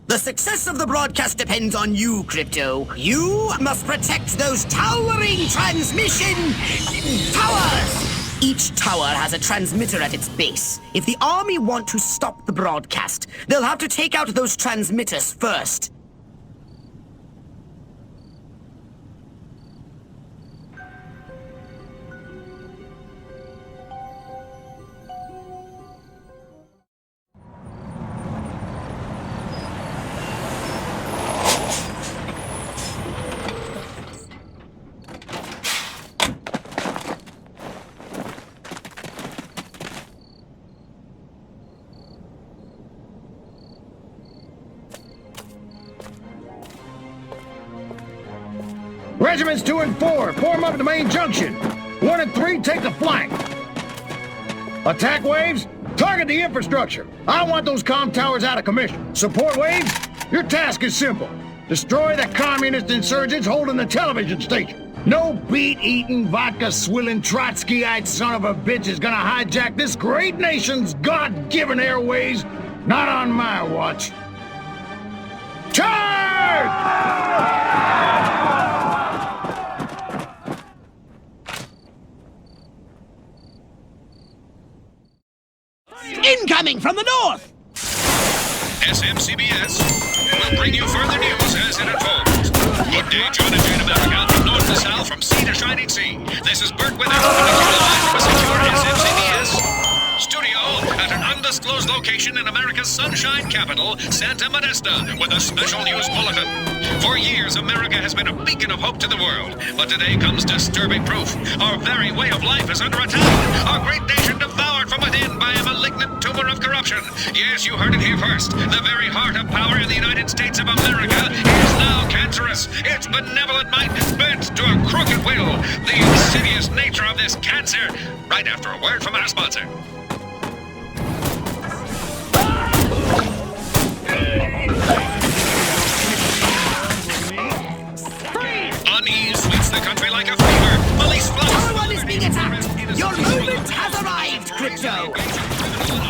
The success of the broadcast depends on you, Crypto. You must protect those towering transmission towers! Each tower has a transmitter at its base. If the army want to stop the broadcast, they'll have to take out those transmitters first. Regiments 2 and 4, form up at the main junction. 1 and 3, take the flank. Attack waves, target the infrastructure. I want those comm towers out of commission. Support waves, your task is simple. Destroy the communist insurgents holding the television station. No beet-eating, vodka-swilling, Trotskyite son of a bitch is gonna hijack this great nation's God-given airways. Not on my watch. Charge! Incoming from the north! SMCBS will bring you further news as it unfolds. Good day, John and Jane America, from north to south, from sea to shining sea. This is Bert Withers, coming to you live from a secure SMCBS studio at an undisclosed location in America's sunshine capital, Santa Modesta, with a special news bulletin. For years, America has been a beacon of hope to the world, but today comes disturbing proof. Our very way of life is under attack. Our great nation devoured from within by a malignant tumor of corruption. Yes, you heard it here first. The very heart of power in the United States of America is now cancerous. Its benevolent might bent to a crooked will. The insidious nature of this cancer. Right after a word from our sponsor. Unease sweeps the country like a fever. Police flies. Everyone is being attacked! Your moment has arrived, Crypto!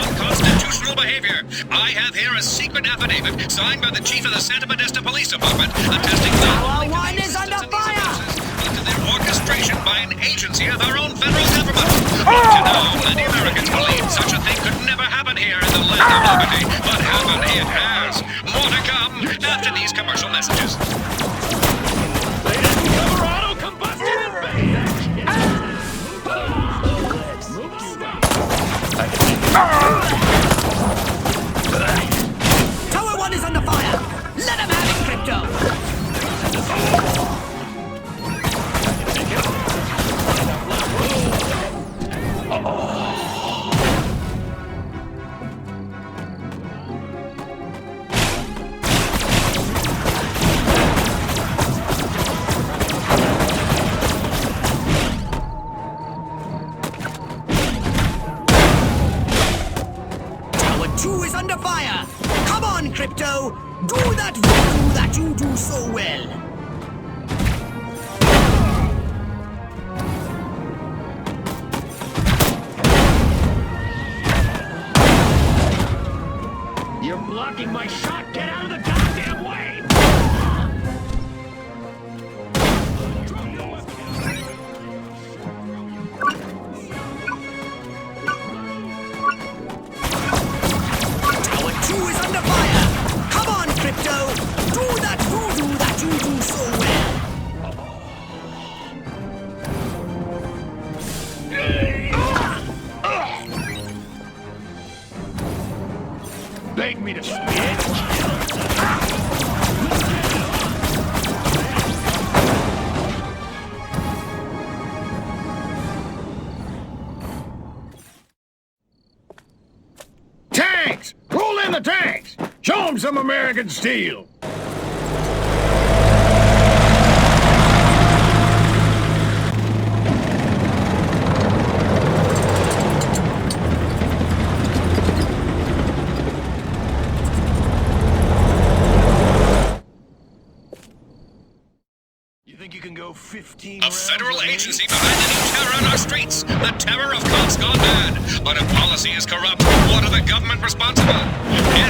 Unconstitutional behavior. I have here a secret affidavit signed by the chief of the Santa Modesta Police Department attesting Our one is under fire! to their orchestration by an agency of our own federal government. Up to now, many Americans believed such a thing could never happen here in the land of liberty, but happen it has. More to come after these commercial messages. Tower 1 is under fire! Let him have it, Crypto! Tower 2 is under fire! Come on, Crypto! Do that voodoo that you do so well! You're blocking my shot! Get out of the goddamn way! Tower 2 is under fire! Come on, Crypto! Do that voodoo that you do so well! Beg me to spit? Tanks! Roll in the tanks! Show them some American steel! go 15 A rounds federal with me? agency behind the new terror on our streets. The terror of cops gone bad. But if policy is corrupt, what are the government responsible?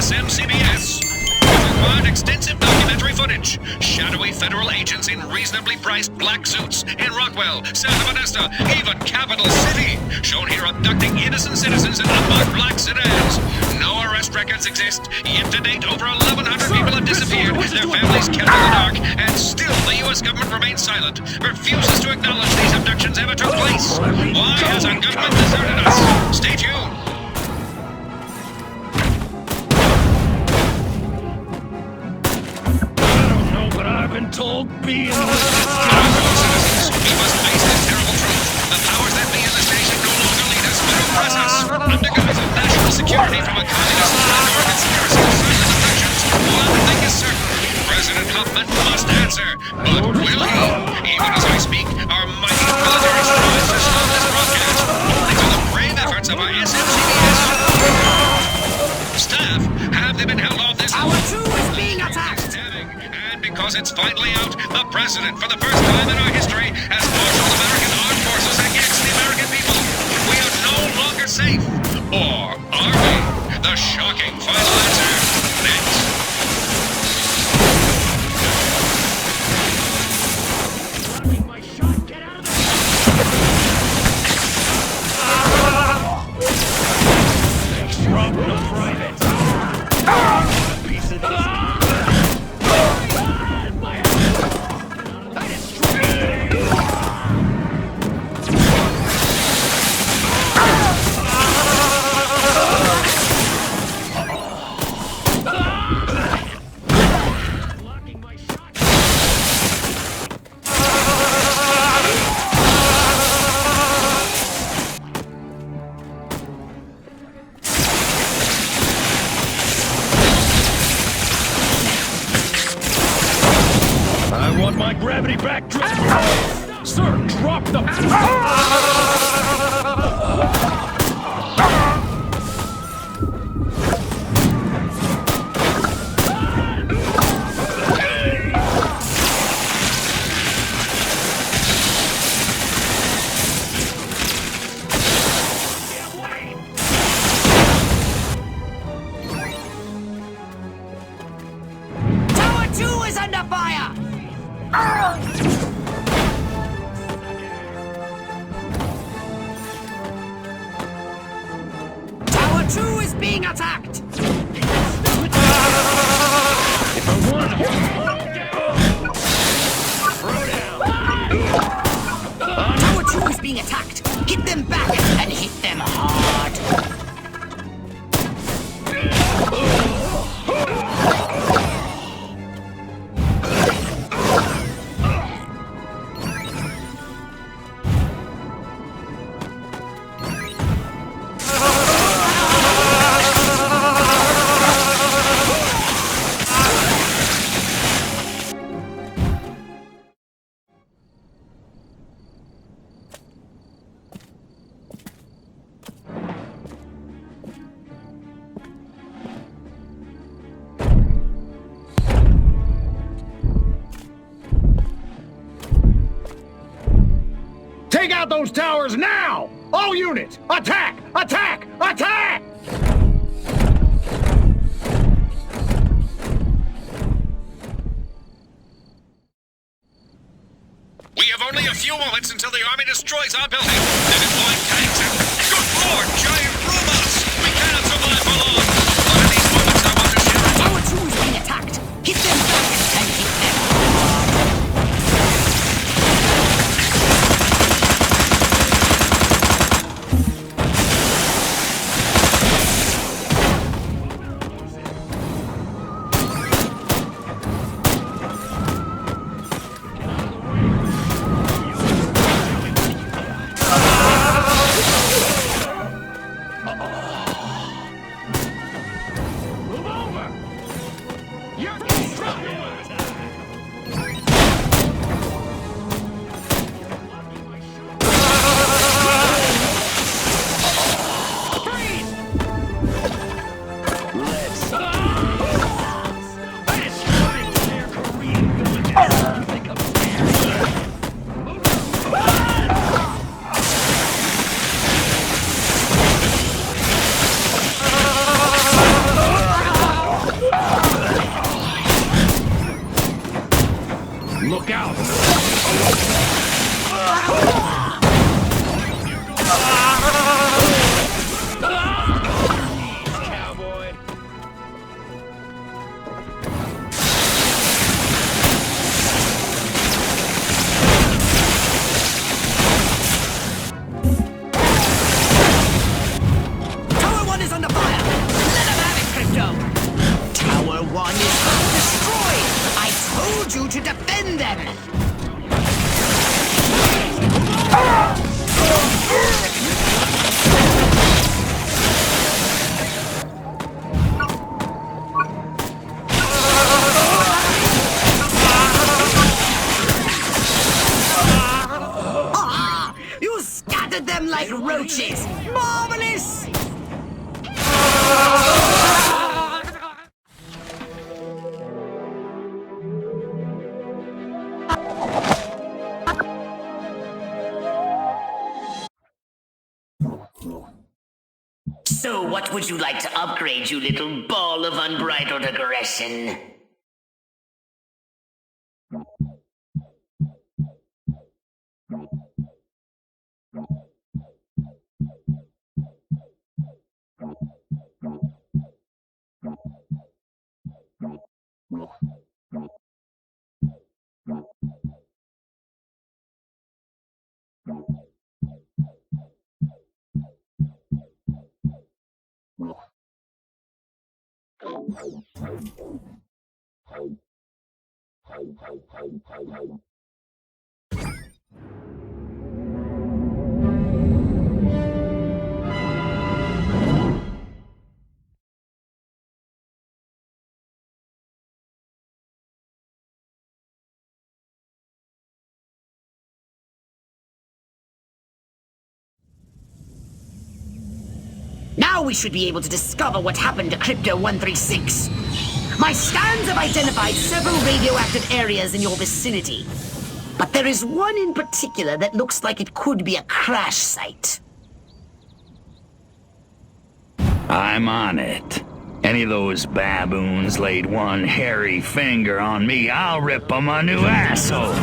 SMCBS. We've acquired extensive documentary footage. Shadowy federal agents in reasonably priced black suits in Rockwell, Santa Modesto, even Capital City. Shown here abducting innocent citizens in unmarked black sedans. No arrest records exist. Yet to date, over 1,100 people have disappeared. Their families kept in the dark. And still, the U.S. government remains silent. Refuses to acknowledge these abductions ever took place. Why has our government deserted us? Stay tuned. But I've been told being We must face this terrible truth. The powers that be in this nation no longer lead us, but oppress us. Under guise of national security from a communist or conspiracy to silence abductions, one thing is certain. President Huffman must answer. But will he? Even as I speak, our mighty military strives to stop this broadcast. Only to the brave efforts of our SMCBS staff have they been held off this Tower 2 is being attacked! Because it's finally out, the president, for the first time in our history, has marshaled American armed forces against the American people. We are no longer safe. Or are we? The shocking final answer. Next. my shot. Get out of there! Drop the private. Piece of this. I want my gravity back, Sir, drop the... Tower 2 is under fire! Tower 2 is being attacked! Tower 2 is being attacked! Hit them back and hit them hard! Take out those towers now! All units, attack! Attack! Attack! We have only a few moments until the army destroys our building. They're deploying tanks and... Good Lord, giant robots! We cannot survive for long. But in these moments, I want to share... Tower 2 is being attacked! Hit them back and hit them hard! to defend them! You scattered them like roaches! Marvelous! So what would you like to upgrade, you little ball of unbridled aggression? Now we should be able to discover what happened to Crypto-136. My scans have identified several radioactive areas in your vicinity. But there is one in particular that looks like it could be a crash site. I'm on it. Any of those baboons laid one hairy finger on me, I'll rip them a new asshole.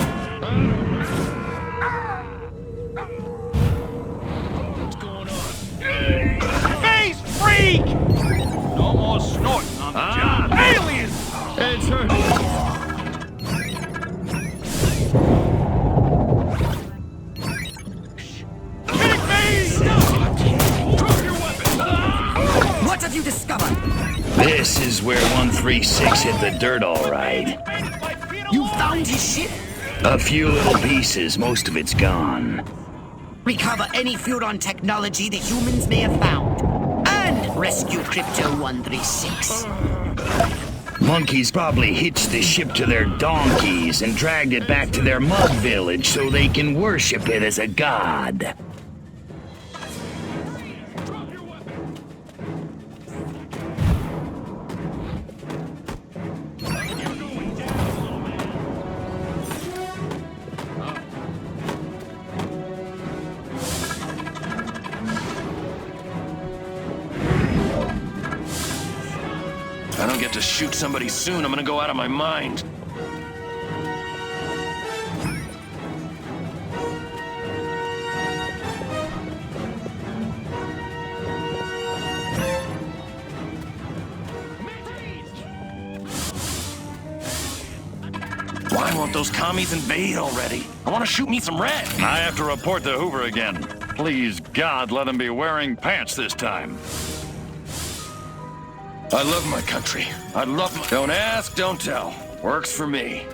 Freak! No more snorting on the job. Aliens! It's her. Big face! Drop your weapon! What have you discovered? This is where 136 hit the dirt all right. You found his ship? A few little pieces, most of it's gone. Recover any Furon technology the humans may have found. And rescue Crypto-136. Monkeys probably hitched the ship to their donkeys and dragged it back to their mud village so they can worship it as a god. If I don't get to shoot somebody soon, I'm gonna go out of my mind. Why won't those commies invade already? I want to shoot me some red. I have to report to Hoover again. Please, God, let him be wearing pants this time. I love my country. I love my... Don't ask, don't tell. Works for me.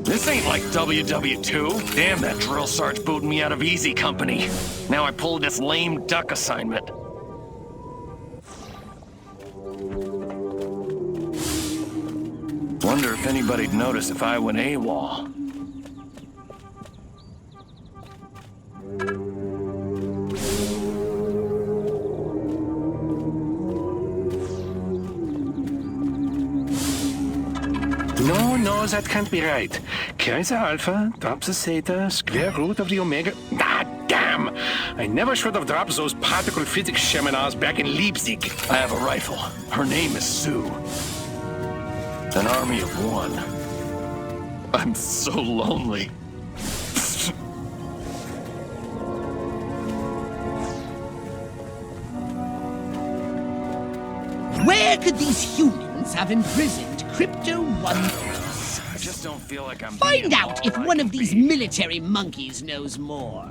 This ain't like WW2. Damn, that drill sarge booted me out of Easy Company. Now I pulled this lame duck assignment. Wonder if anybody'd notice if I went AWOL. No, that can't be right. Carry the alpha, drop the theta, square root of the omega... Ah, damn! I never should have dropped those particle physics seminars back in Leipzig. I have a rifle. Her name is Sue. An army of one. I'm so lonely. Where could these humans have imprisoned Crypto-136? I just don't feel like I'm Find being out all if I one can of these be. military monkeys knows more.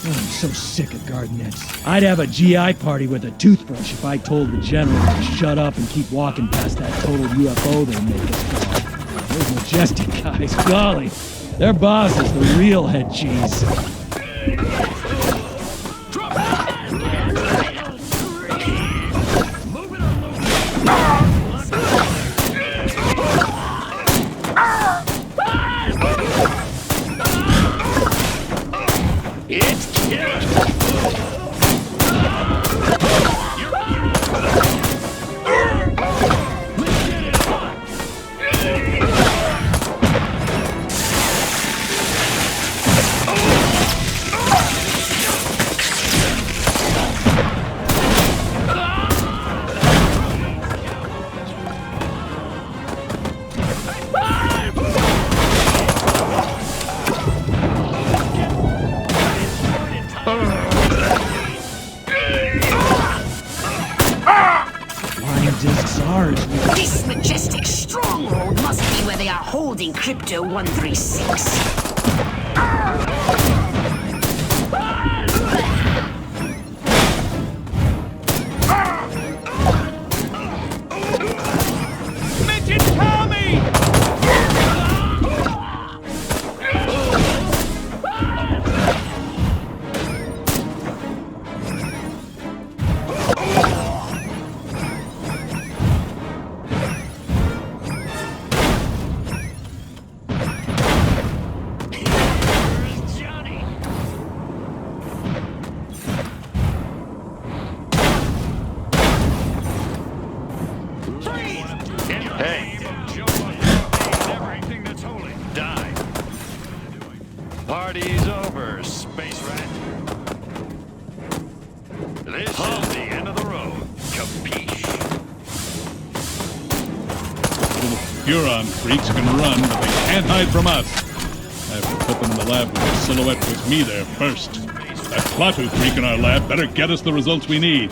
I'm so sick of guard nets. I'd have a GI party with a toothbrush if I told the general to shut up and keep walking past that total UFO they make us call. Those Majestic guys, golly, their boss is the real head cheese. This majestic stronghold must be where they are holding Crypto 136. Party's over, space rat. This is the end of the road. Capiche? Little Huron freaks can run, but they can't hide from us. I have to put them in the lab with the silhouette with me there first. That Klaatu freak in our lab better get us the results we need.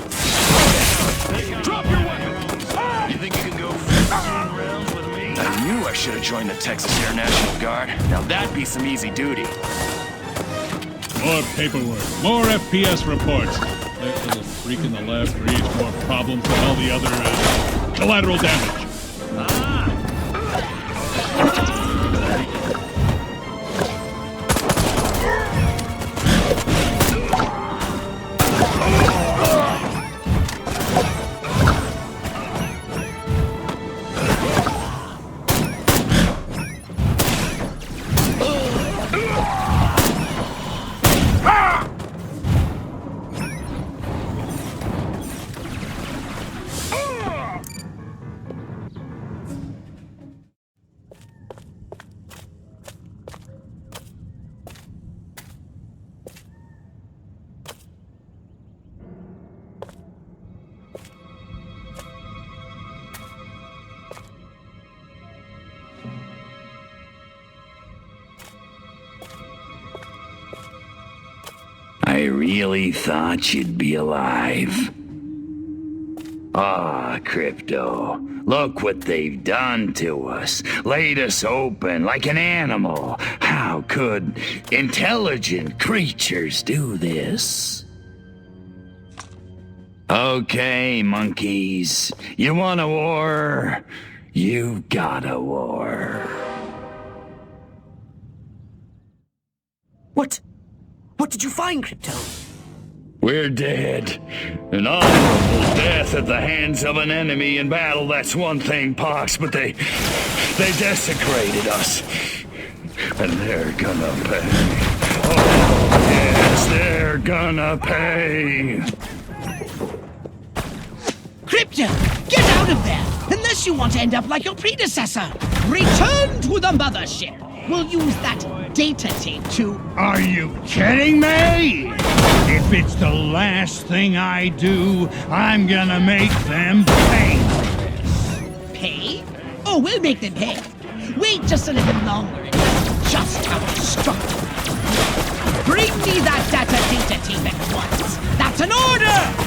Drop your weapons! You think you can go 15 rounds with me? I knew I should have joined the Texas Air National Guard. Now that'd be some easy duty. More paperwork, more FPS reports. That little freak in the lab creates more problems than all the other collateral damage. I really thought you'd be alive. Ah, Crypto, look what they've done to us. Laid us open like an animal. How could intelligent creatures do this? Okay, monkeys. You want a war? You got a war. What did you find, Crypto? We're dead. An honorable death at the hands of an enemy in battle, that's one thing, Pox, but they desecrated us. And they're gonna pay. Oh, yes, they're gonna pay. Crypto, get out of there! Unless you want to end up like your predecessor! Return to the mothership! We'll use that data tape to... Are you kidding me? If it's the last thing I do, I'm gonna make them pay for this. Pay? Oh, we'll make them pay. Wait just a little longer and that's just how it's struck. Bring me that data tape at once. That's an order!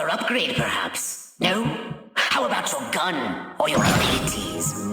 Your upgrade, perhaps? No? How about your gun or your abilities?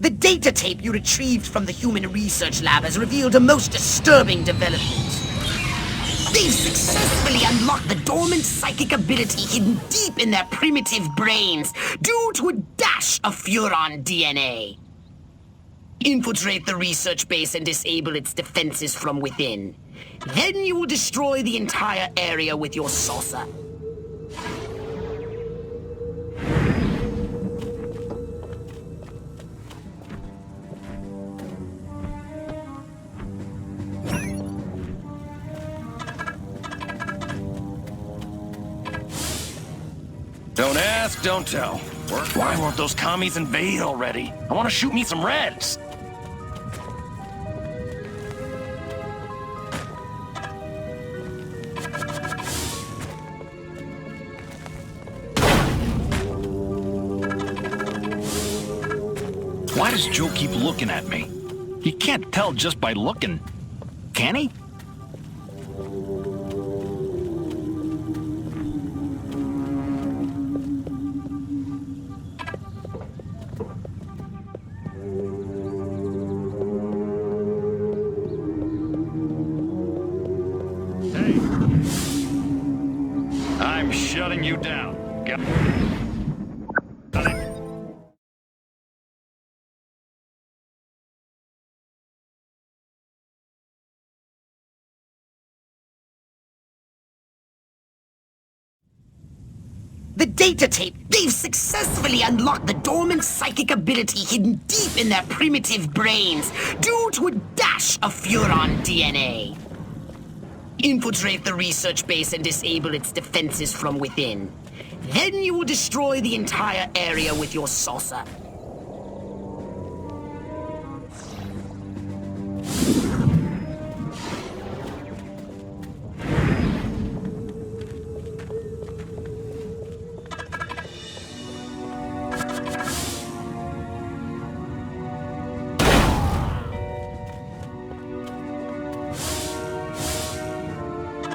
The data tape you retrieved from the Human Research Lab has revealed a most disturbing development. They've successfully unlocked the dormant psychic ability hidden deep in their primitive brains due to a dash of Furon DNA. Infiltrate the research base and disable its defenses from within. Then you will destroy the entire area with your saucer. Don't ask, don't tell. Why won't those commies invade already? I want to shoot me some reds. Why does Joe keep looking at me? He can't tell just by looking, can he? I'm shutting you down. Got it. The data tape, they've successfully unlocked the dormant psychic ability hidden deep in their primitive brains due to a dash of Furon DNA. Infiltrate the research base and disable its defenses from within. Then you will destroy the entire area with your saucer.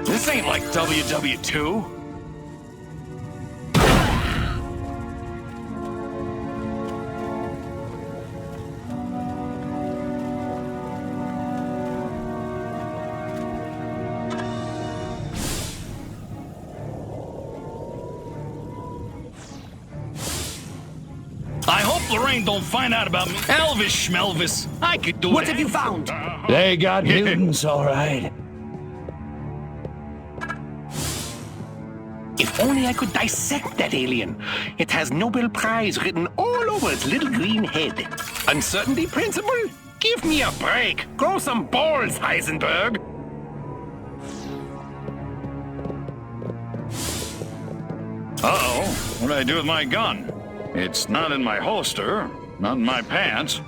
This ain't like WW2. I hope Lorraine don't find out about me. Elvis Schmelvis. I could do What that. have you found? They got mutants, all right. If only I could dissect that alien. It has Nobel Prize written all over its little green head. Uncertainty principle? Give me a break. Grow some balls, Heisenberg. Uh-oh. What do I do with my gun? It's not in my holster, not in my pants.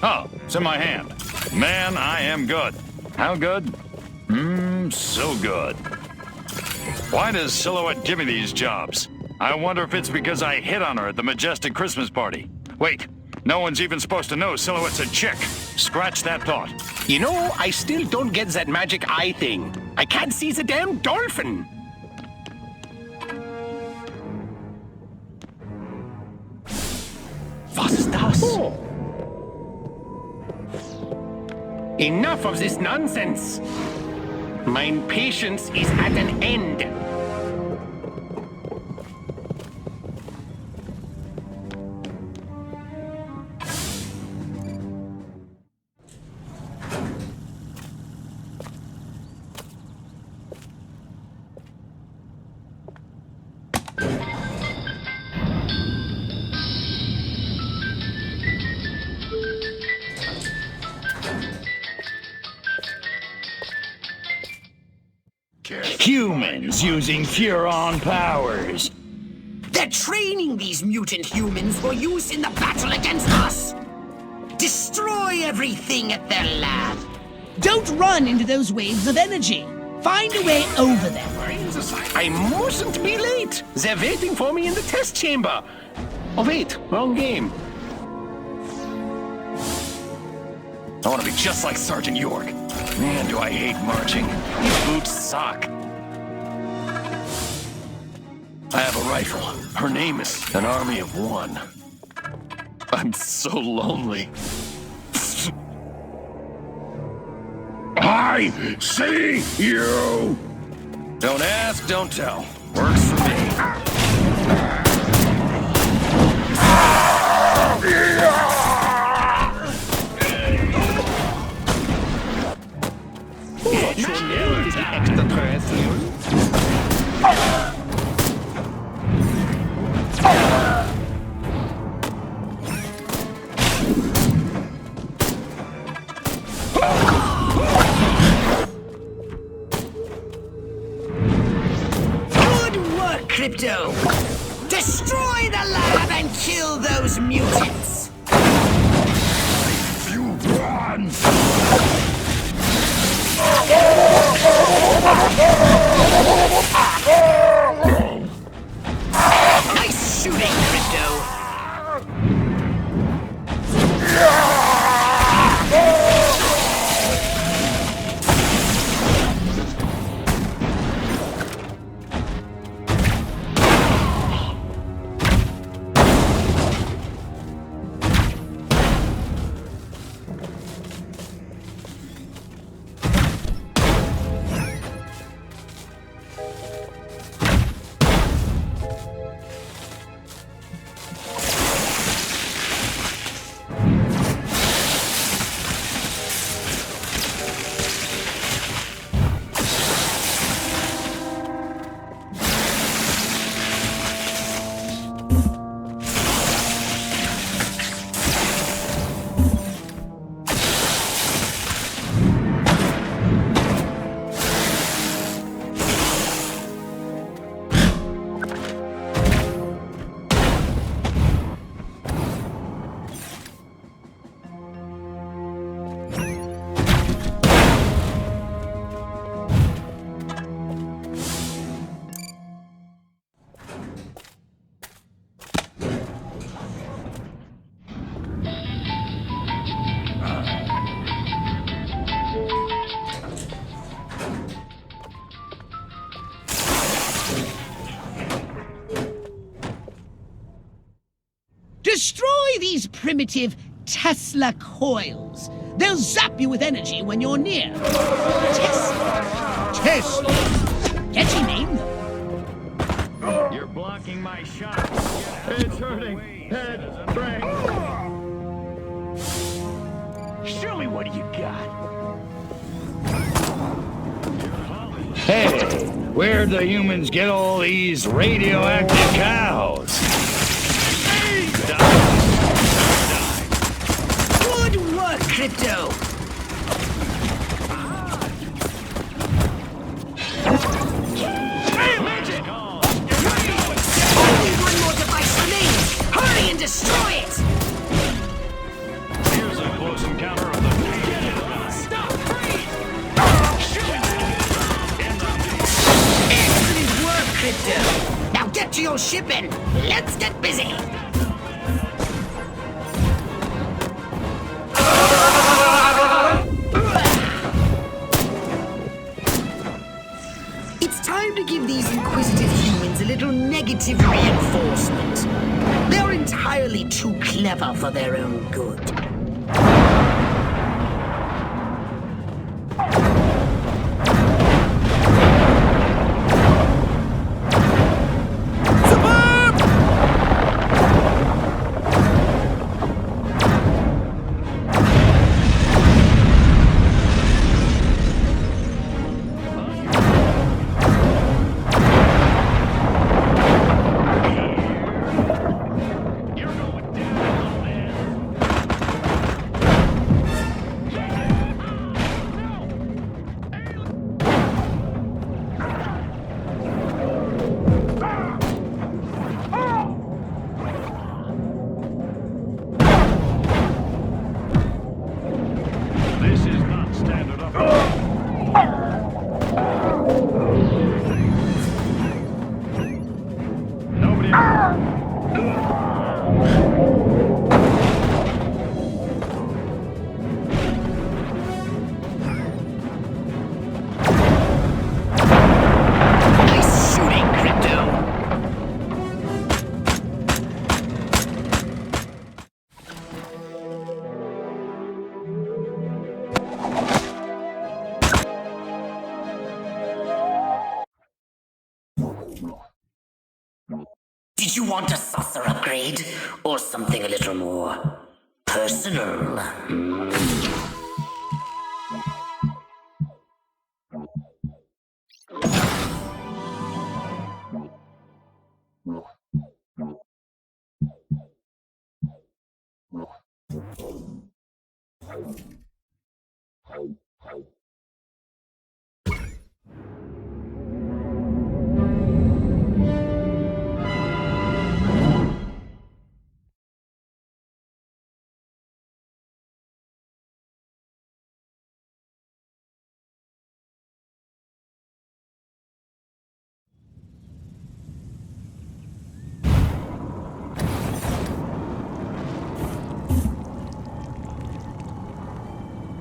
Oh, it's in my hand. Man, I am good. How good? So good. Why does Silhouette give me these jobs? I wonder if it's because I hit on her at the Majestic Christmas party. Wait, no one's even supposed to know Silhouette's a chick. Scratch that thought. You know, I still don't get that magic eye thing. I can't see the damn dolphin. Was ist das? Enough of this nonsense. Mein patience is at an end. humans using Furon powers. They're training these mutant humans for use in the battle against us. Destroy everything at their lab. Don't run into those waves of energy. Find a way over them. I mustn't be late. They're waiting for me in the test chamber. Oh, wait, wrong game. I want to be just like Sergeant York. Man, do I hate marching. These boots suck. I have a rifle. Her name is an army of one. I'm so lonely. I see you! Don't ask, don't tell. Works for me. Good work, Crypto! Destroy the lab and kill those mutants! You run! Nice shooting, Crypto! Destroy these primitive Tesla coils. They'll zap you with energy when you're near. Tesla. Catchy name, though. You're blocking my shot. It's hurting. Head, brain. Show me what you got. Hey, where'd the humans get all these radioactive cows? Good work, Crypto! Only one more device remains! Hurry and destroy it! Here's a close encounter of the Stop! Excellent work, Crypto! Now get to your ship and let's get busy! It's time to give these inquisitive humans a little negative reinforcement. They're entirely too clever for their own good. Did you want a saucer upgrade? Or something a little more personal?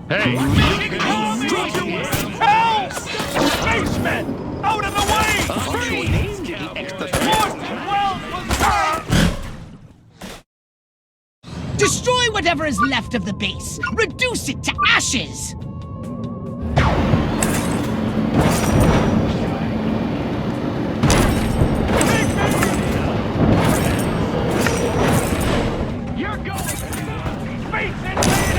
Hey! Help! Spacemen! Out of the way! Destroy whatever is left of the base. Reduce it to ashes. You're going! Space invader!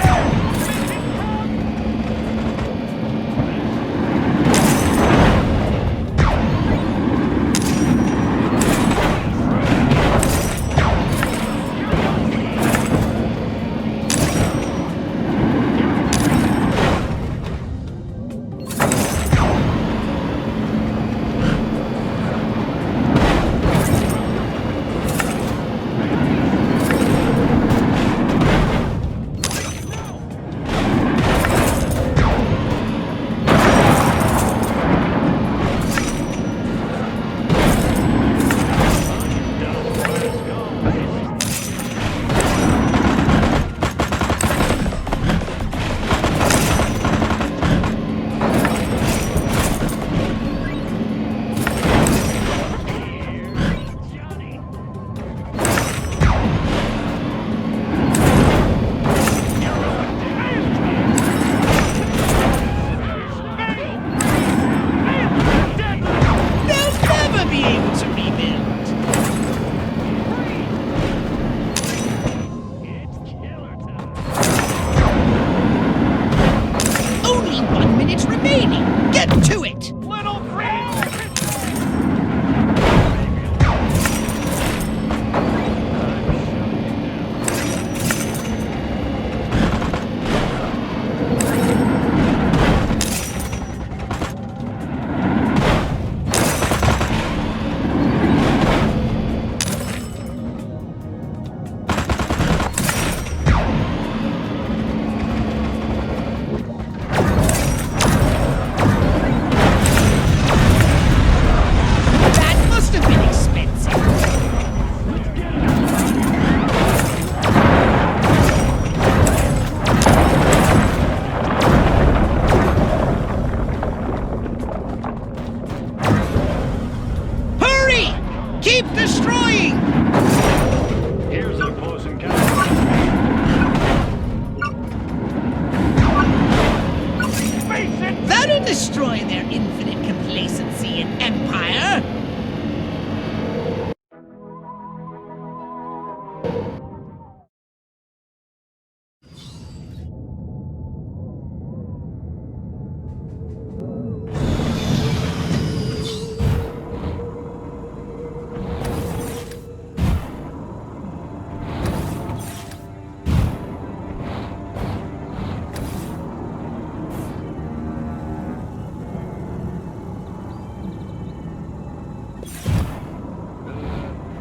destroy their infinite complacency and empire!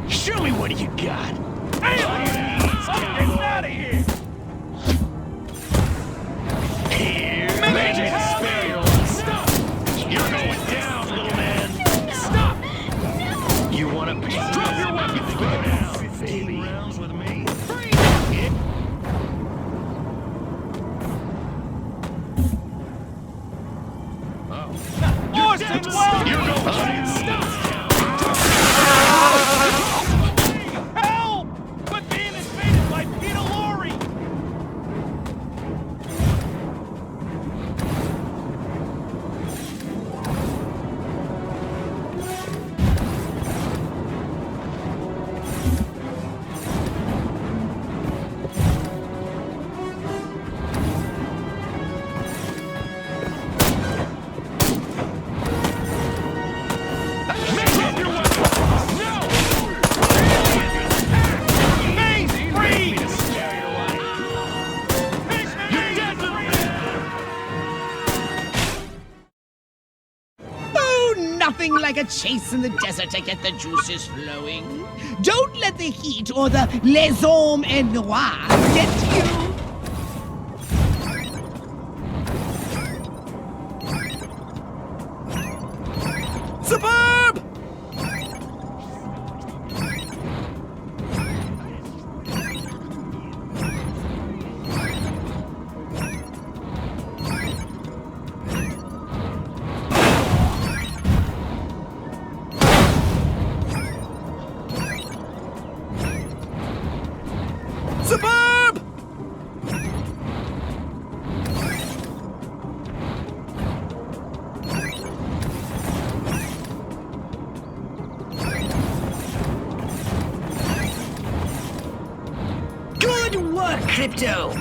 Show me what you got! Hey, I'm getting out of here! Here, magic spells! Stop! You're going down, little man! Stop! You wanna be? Drop your weapons! Go down, 15 rounds with me. Orson Welles! You're going down! Stop! Help! Quit being a like a chase in the desert to get the juices flowing. Don't let the heat or the les hommes et noirs get to you. Superb! Superb! Good work, Crypto!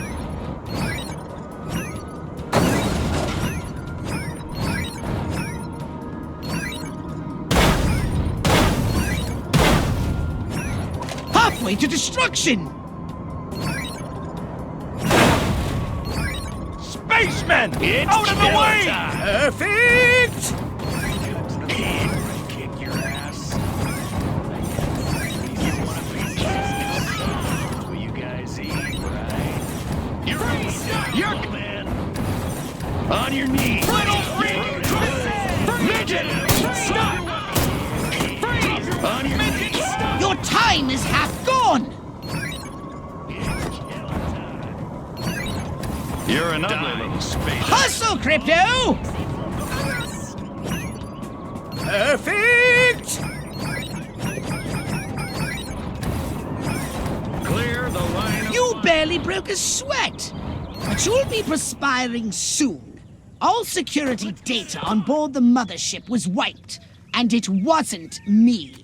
Halfway to destruction! Spacemen! Out of the way! Perfect! Kick your ass. You want a piece of this? Well, you guys eat, right? You're man. On your knees. Little freak! Midget! Stop! Freeze! On your knees. Your time is half gone! You're an ugly little space. Hustle, Crypto! Perfect! Clear the line. You barely broke a sweat! But you'll be perspiring soon. All security data on board the mothership was wiped, and it wasn't me.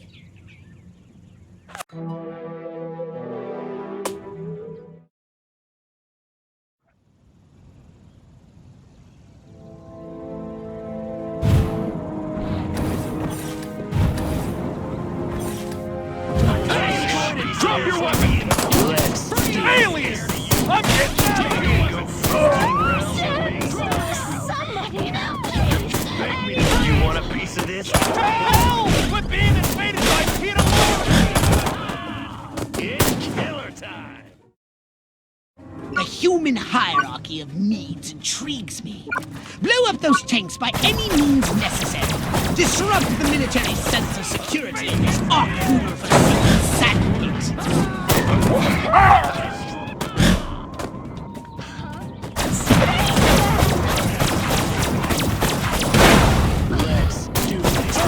Drop your weapon! Aliens! I'm getting out of here! You want a piece of this? Hell! We're being invaded by Peter Lorre! It's killer time! The human hierarchy of needs intrigues me. Blow up those tanks by any means necessary. Disrupt the military sense of security in this arc-forsaken sandpit. Let's do this.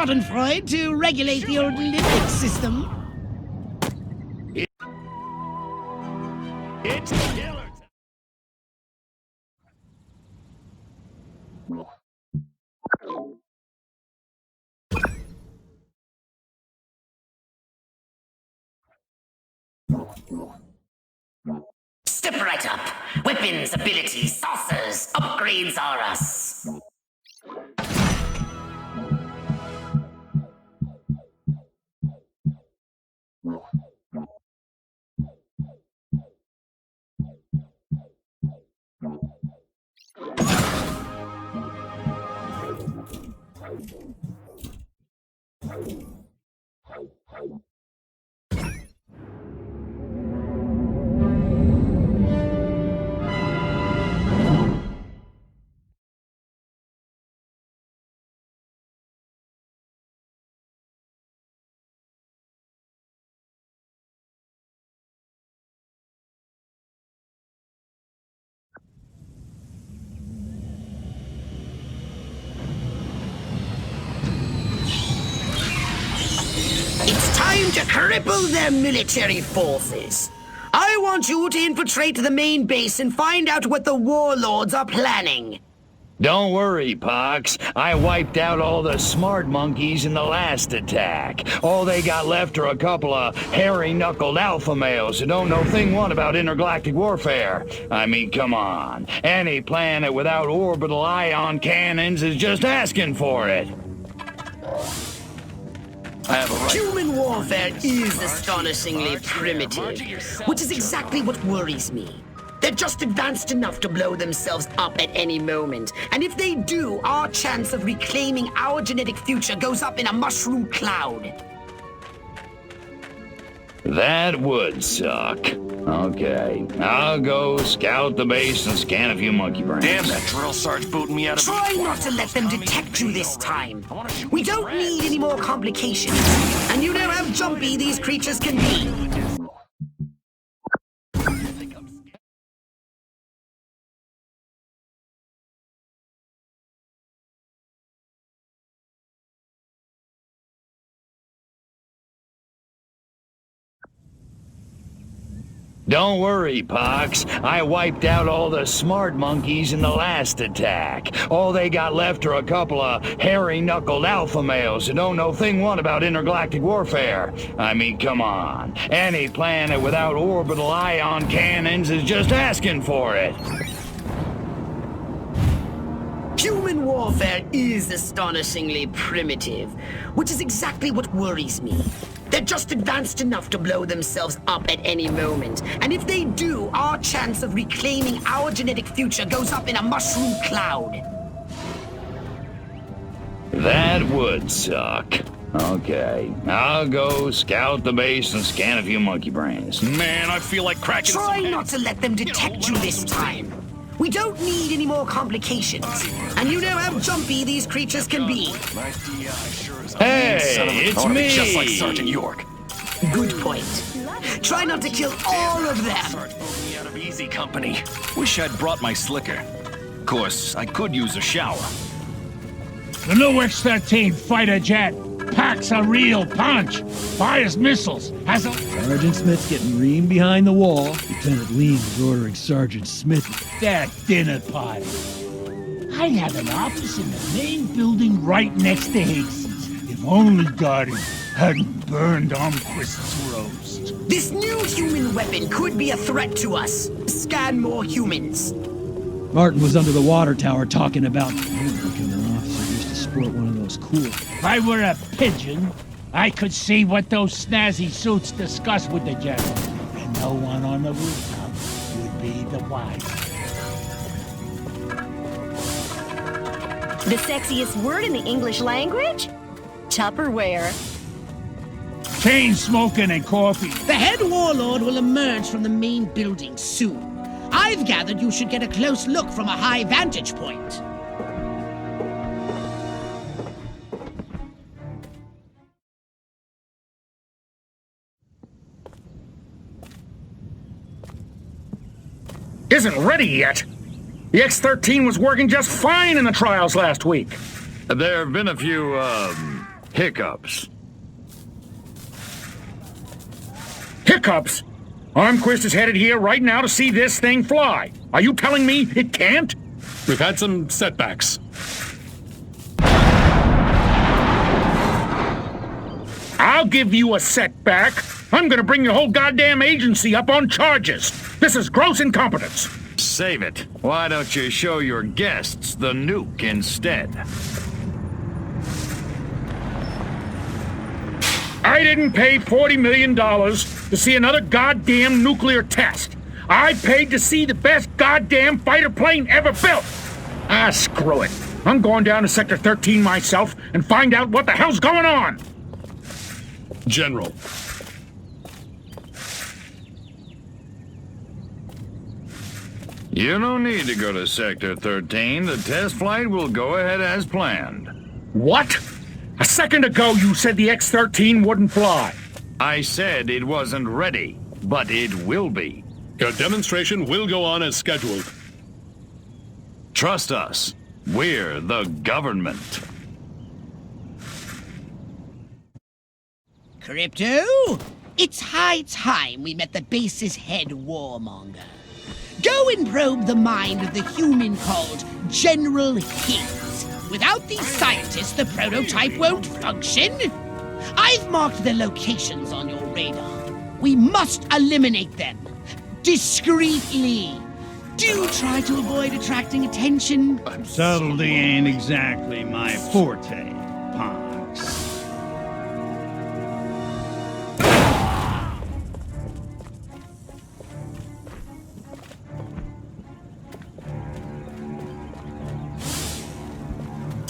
Schadenfreude to regulate the old limbic system. It's killer. Step right up. Weapons, abilities, saucers, upgrades are us. It's time to cripple their military forces. I want you to infiltrate the main base and find out what the warlords are planning. Don't worry, Pox. I wiped out all the smart monkeys in the last attack. All they got left are a couple of hairy-knuckled alpha males who don't know thing one about intergalactic warfare. I mean, come on. Any planet without orbital ion cannons is just asking for it. I have a right. Human warfare is astonishingly primitive, which is exactly what worries me. They're just advanced enough to blow themselves up at any moment. And if they do, our chance of reclaiming our genetic future goes up in a mushroom cloud. That would suck. Okay, I'll go scout the base and scan a few monkey brains. Damn, that drill sarge booting me out of... Try not to let them detect you this time. We don't need any more complications. And you know how jumpy these creatures can be. Don't worry, Pox. I wiped out all the smart monkeys in the last attack. All they got left are a couple of hairy-knuckled alpha males who don't know thing one about intergalactic warfare. I mean, come on. Any planet without orbital ion cannons is just asking for it. Human warfare is astonishingly primitive, which is exactly what worries me. They're just advanced enough to blow themselves up at any moment. And if they do, our chance of reclaiming our genetic future goes up in a mushroom cloud. That would suck. Okay, I'll go scout the base and scan a few monkey brains. Man, I feel like cracking some Try heads. not to let them detect you this time. We don't need any more complications. And you know how jumpy these creatures can be. My DI sure is a Hey, mean son of a- it's I wanna be me. just like Sergeant York. Good point. Try not to kill all of them. Sarge booting me out of easy company. Wish I'd brought my slicker. Of course, I could use a shower. The new X-13 fighter jet packs a real punch. Fires missiles. Has a... Sergeant Smith's getting reamed behind the wall. Lieutenant Lean is ordering Sergeant Smith that dinner party. I have an office in the main building right next to Higgs's. If only Guardian hadn't burned Armquist's roast. This new human weapon could be a threat to us. Scan more humans. Martin was under the water tower talking about... an officer used to sport one of those cool... If I were a pigeon, I could see what those snazzy suits discuss with the general. And no one on the rooftop would be the wiser. The sexiest word in the English language? Tupperware. Chain smoking and coffee. The head warlord will emerge from the main building soon. I've gathered you should get a close look from a high vantage point. Isn't ready yet. The X-13 was working just fine in the trials last week. There have been a few, Hiccups. Hiccups? Armquist is headed here right now to see this thing fly. Are you telling me it can't? We've had some setbacks. I'll give you a setback. I'm gonna bring your whole goddamn agency up on charges. This is gross incompetence. Save it. Why don't you show your guests the nuke instead? I didn't pay $40 million to see another goddamn nuclear test. I paid to see the best goddamn fighter plane ever built. Ah, screw it. I'm going down to Sector 13 myself and find out what the hell's going on. General. You don't need to go to Sector 13. The test flight will go ahead as planned. What? A second ago you said the X-13 wouldn't fly. I said it wasn't ready, but it will be. Your demonstration will go on as scheduled. Trust us. We're the government. Crypto, it's high time we met the base's head warmonger. Go and probe the mind of the human called General Higgs. Without these scientists, the prototype won't function. I've marked the locations on your radar. We must eliminate them. Discreetly. Do try to avoid attracting attention. Subtlety ain't exactly my forte, Pox.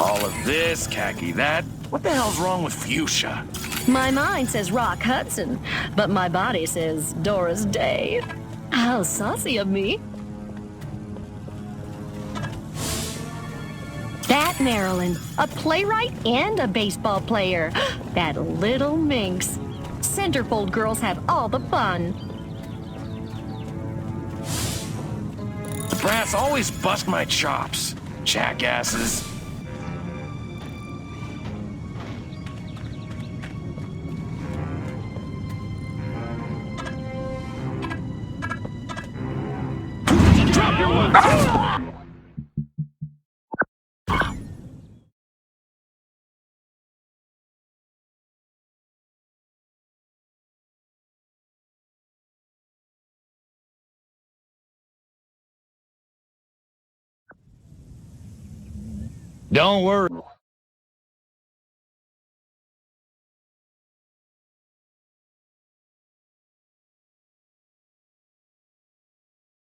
All of this, khaki that. What the hell's wrong with fuchsia? My mind says Rock Hudson, but my body says Doris Day. How saucy of me. That Marilyn, a playwright and a baseball player. That little minx. Centerfold girls have all the fun. The brass always bust my chops. Jackasses. Drop your weapon! Don't worry.